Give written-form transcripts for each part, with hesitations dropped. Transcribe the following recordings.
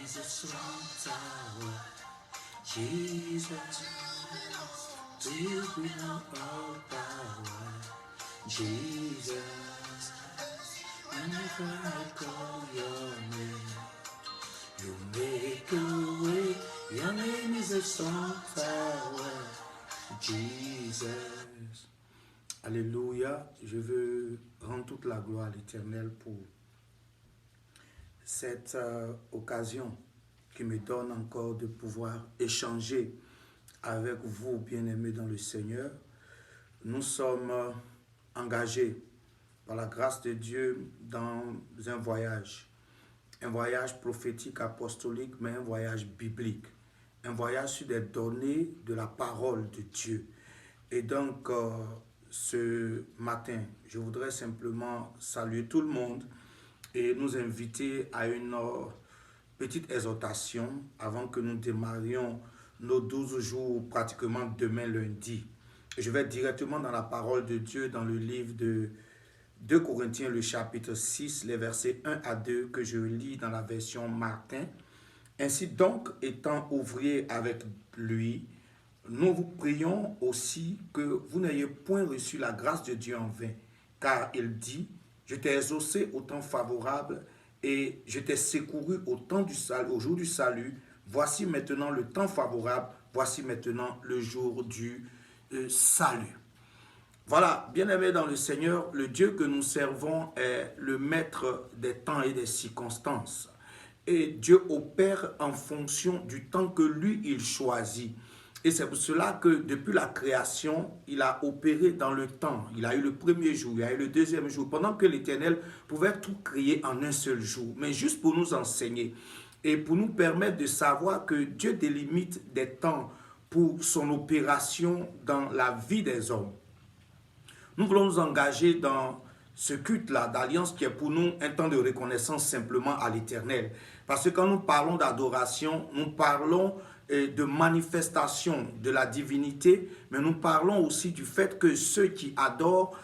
is a strong tower. Jesus, to you belong all power. Jesus, whenever I call your name, you make a way. Your name is a strong tower. Jesus. Alléluia. Je veux rendre toute la gloire à l'Éternel pour cette occasion qui me donne encore de pouvoir échanger avec vous, bien-aimés dans le Seigneur. Nous sommes engagés par la grâce de Dieu dans un voyage prophétique, apostolique, mais un voyage biblique, un voyage sur des données de la parole de Dieu. Et donc, ce matin, je voudrais simplement saluer tout le monde et nous inviter à une petite exhortation avant que nous démarrions nos 12 jours, pratiquement demain lundi. Et je vais directement dans la parole de Dieu, dans le livre de 2 Corinthiens, le chapitre 6, les versets 1 à 2, que je lis dans la version Martin. Ainsi donc, étant ouvriers avec lui, nous vous prions aussi que vous n'ayez point reçu la grâce de Dieu en vain, car il dit, je t'ai exaucé au temps favorable et je t'ai secouru au temps du salut, au jour du salut. Voici maintenant le temps favorable, voici maintenant le jour du salut. Voilà, bien-aimés dans le Seigneur, le Dieu que nous servons est le maître des temps et des circonstances. Et Dieu opère en fonction du temps que lui, il choisit. Et c'est pour cela que depuis la création, il a opéré dans le temps. Il a eu le premier jour, il a eu le deuxième jour, pendant que l'Éternel pouvait tout créer en un seul jour. Mais juste pour nous enseigner et pour nous permettre de savoir que Dieu délimite des temps pour son opération dans la vie des hommes. Nous voulons nous engager dans ce culte-là d'alliance qui est pour nous un temps de reconnaissance simplement à l'Éternel. Parce que quand nous parlons d'adoration, nous parlons de manifestation de la divinité, mais nous parlons aussi du fait que ceux qui adorent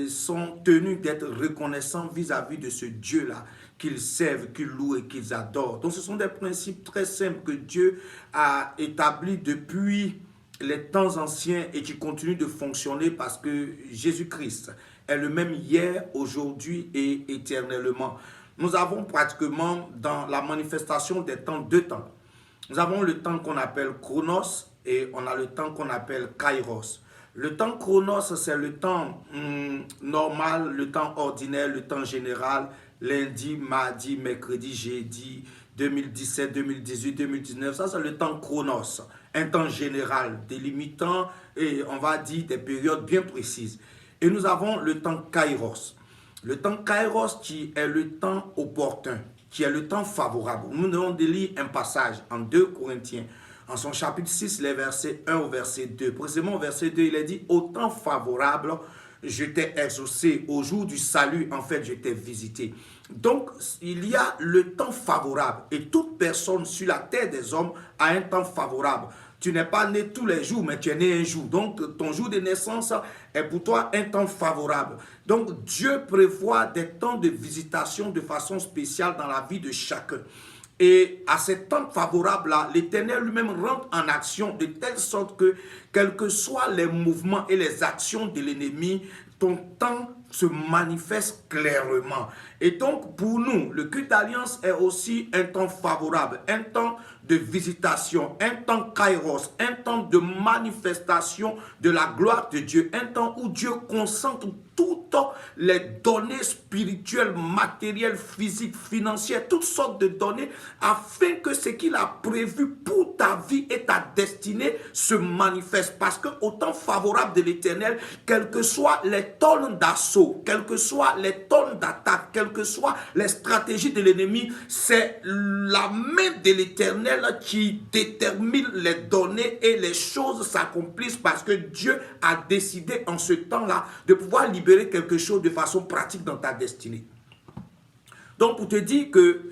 sont tenus d'être reconnaissants vis-à-vis de ce Dieu-là, qu'ils servent, qu'ils louent et qu'ils adorent. Donc ce sont des principes très simples que Dieu a établis depuis les temps anciens et qui continuent de fonctionner parce que Jésus-Christ est le même hier, aujourd'hui et éternellement. Nous avons pratiquement dans la manifestation des temps deux temps. Nous avons le temps qu'on appelle Chronos et on a le temps qu'on appelle Kairos. Le temps Chronos, c'est le temps normal, le temps ordinaire, le temps général, lundi, mardi, mercredi, jeudi, 2017, 2018, 2019. Ça, c'est le temps Chronos, un temps général, délimitant et on va dire des périodes bien précises. Et nous avons le temps Kairos. Le temps Kairos qui est le temps opportun, qui est le temps favorable. Nous devons lire un passage en 2 Corinthiens, en son chapitre 6, les versets 1 au verset 2. Précisément au verset 2, il est dit, au temps favorable, je t'ai exaucé, au jour du salut, en fait, je t'ai visité. Donc, il y a le temps favorable et toute personne sur la terre des hommes a un temps favorable. Tu n'es pas né tous les jours, mais tu es né un jour. Donc, ton jour de naissance est pour toi un temps favorable. Donc, Dieu prévoit des temps de visitation de façon spéciale dans la vie de chacun. Et à ces temps favorables-là, l'Éternel lui-même rentre en action de telle sorte que, quels que soient les mouvements et les actions de l'ennemi, ton temps se manifeste clairement. Et donc, pour nous, le culte d'alliance est aussi un temps favorable, un temps de visitation, un temps kairos, un temps de manifestation de la gloire de Dieu, un temps où Dieu concentre toutes les données spirituelles, matérielles, physiques, financières, toutes sortes de données, afin que ce qu'il a prévu pour ta vie et ta destinée se manifeste. Parce qu'au temps favorable de l'Éternel, quelles que soient les tonnes d'assaut, quelles que soient les tonnes d'attaque, quelles que soient les stratégies de l'ennemi, c'est la main de l'Éternel qui détermine les données et les choses s'accomplissent parce que Dieu a décidé en ce temps-là de pouvoir libérer quelque chose de façon pratique dans ta destinée. Donc pour te dire que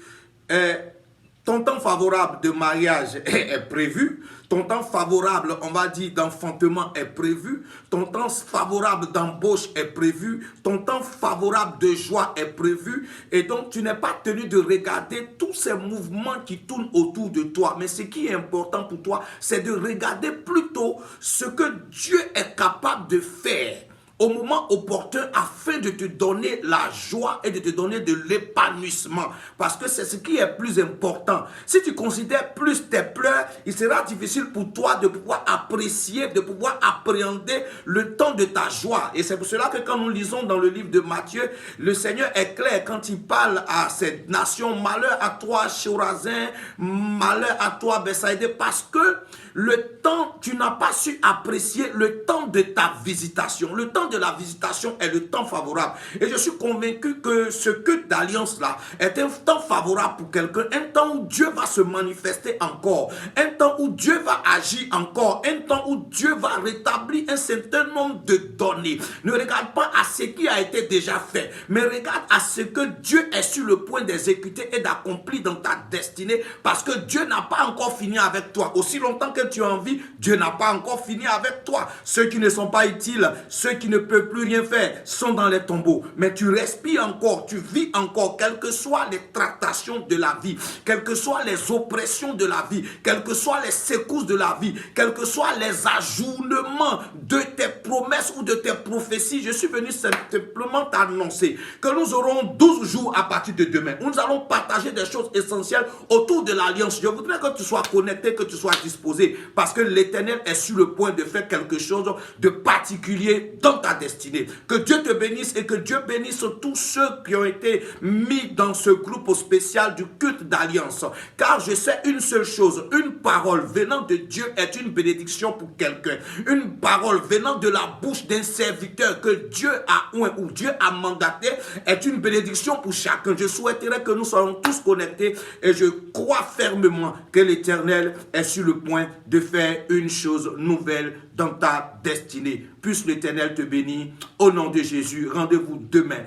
ton temps favorable de mariage est prévu, ton temps favorable, on va dire, d'enfantement est prévu, ton temps favorable d'embauche est prévu, ton temps favorable de joie est prévu, et donc tu n'es pas tenu de regarder tous ces mouvements qui tournent autour de toi. Mais ce qui est important pour toi, c'est de regarder plutôt ce que Dieu est capable de faire au moment opportun afin de te donner la joie et de te donner de l'épanouissement. Parce que c'est ce qui est plus important. Si tu considères plus tes pleurs, il sera difficile pour toi de pouvoir apprécier, de pouvoir appréhender le temps de ta joie. Et c'est pour cela que quand nous lisons dans le livre de Matthieu, le Seigneur est clair quand il parle à cette nation: malheur à toi, Chorazin, malheur à toi, Bethsaïda, parce que le temps, tu n'as pas su apprécier le temps de ta visitation. Le temps de la visitation est le temps favorable. Et je suis convaincu que ce culte d'alliance-là est un temps favorable pour quelqu'un. Un temps où Dieu va se manifester encore. Un temps où Dieu va agir encore. Un temps où Dieu va rétablir un certain nombre de données. Ne regarde pas à ce qui a été déjà fait, mais regarde à ce que Dieu est sur le point d'exécuter et d'accomplir dans ta destinée, parce que Dieu n'a pas encore fini avec toi. Aussi longtemps que tu as envie, Dieu n'a pas encore fini avec toi. Ceux qui ne sont pas utiles, ceux qui ne peuvent plus rien faire, sont dans les tombeaux. Mais tu respires encore, tu vis encore, quelles que soient les tractations de la vie, quelles que soient les oppressions de la vie, quelles que soient les secousses de la vie, quels que soient les ajournements de tes promesses ou de tes prophéties. Je suis venu simplement t'annoncer que nous aurons 12 jours à partir de demain, où nous allons partager des choses essentielles autour de l'alliance. Je voudrais que tu sois connecté, que tu sois disposé, parce que l'Éternel est sur le point de faire quelque chose de particulier dans ta destinée. Que Dieu te bénisse et que Dieu bénisse tous ceux qui ont été mis dans ce groupe spécial du culte d'alliance. Car je sais une seule chose: une parole venant de Dieu est une bénédiction pour quelqu'un. Une parole venant de la bouche d'un serviteur que Dieu a oint ou Dieu a mandaté est une bénédiction pour chacun. Je souhaiterais que nous soyons tous connectés et je crois fermement que l'Éternel est sur le point de faire une chose nouvelle dans ta destinée. Puisse l'Éternel te bénir au nom de Jésus. Rendez-vous demain,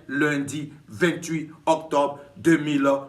lundi 28 octobre 2020.